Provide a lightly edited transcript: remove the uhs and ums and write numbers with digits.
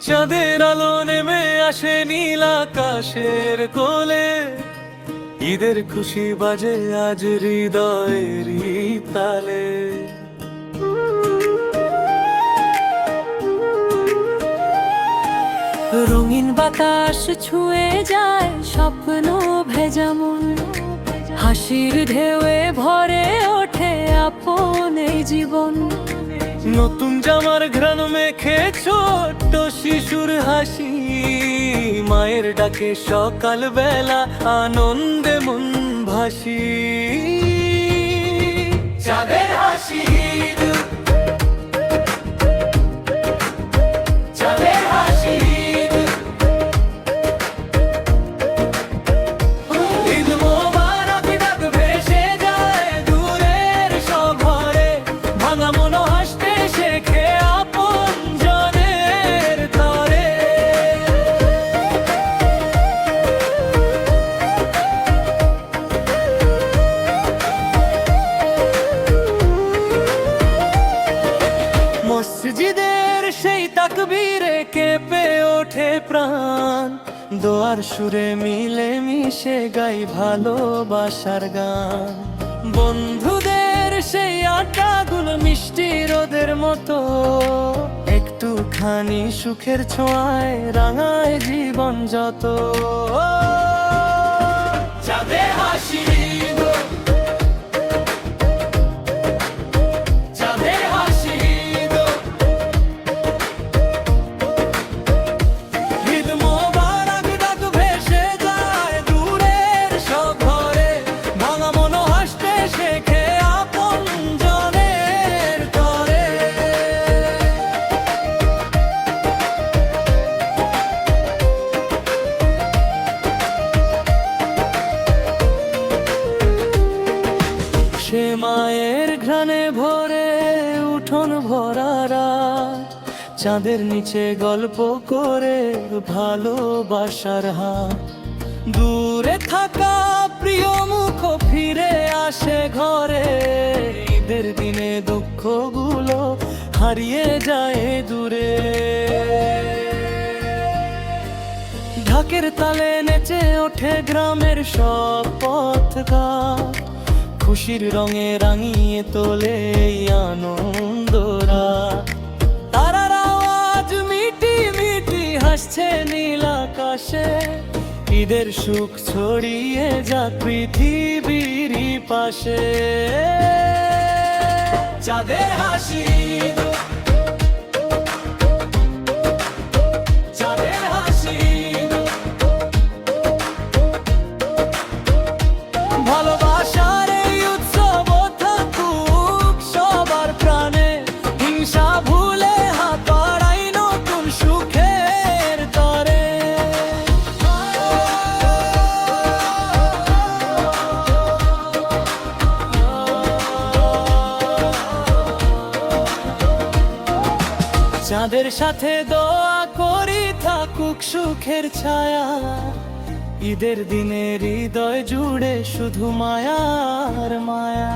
চাঁদের আলো নেমে আসে নীল আকাশের কোলে, ঈদের খুশি বাজে আজ হৃদয়ের তালে। রঙিন বাতাস ছুঁয়ে যায় স্বপ্ন ভেজা মন, হাসির ঢেউয়ে ভরে ওঠে আপন এই জীবন। নতুন জামার ঘ্রাণ মেখে ছোট্ট শিশুর হাসি, মায়ের ডাকে সকাল বেলা আনন্দে মন ভাসি। চাঁদের হাসি, চাঁদের হাসি, ঈদ মোবারক ডাক ভেসে যায় দূরের সব ঘরে, ভাঙা মন হাসতে শেখে আপন জনের তরে। মসজিদের সেই তাকবীরে কেঁপে ওঠে প্রাণ, দোয়ার সুরে মিলে মিশে গাই ভালোবাসার গান। বন্ধুদের সেই আড্ডাগুলো মিষ্টি রোদের মতো, একটুখানি সুখের ছোঁয়ায় রাঙায় জীবন যত। চাঁদের হাসি গো, চাঁদের হাসি গো, ঈদ মোবারক ডাক ভেসে যায় দূরের সব ঘরে, ভাঙা মন হাসতে শেখে আপন জনের তরে। সে মায়ের ঘ্রাণে ভরে উঠোন ভরা রাত, চাঁদের নিচে গল্প করে ভালোবাসার হাত। দূরে থাকা প্রিয় মুখ ফিরে আসে ঘরে, ঈদের দিনে দুঃখগুলো হারিয়ে যায় দূরে। ঢাকের তালে নেচে ওঠে গ্রামের সব পথঘাট, খুশির রঙে রাঙিয়ে তোলে এই আনন্দরা। তারারাও আজ মিটি মিটি হাসছে নীল আকাশে, ঈদের সুখ ছড়িয়ে যাক পৃথিবীর পাশে। চাঁদের হাসি গো, চাঁদের হাসি গো, ভালোবাসার এই উৎসব থাকুক সবার প্রাণে, হিংসা ভুলে হাত বাড়াই নতুন সুখের তরে। চাঁদের সাথে দোয়া করি থাকুক সুখের ছায়া, ঈদের দিনে হৃদয় জুড়ে শুধু মায়ার মায়া।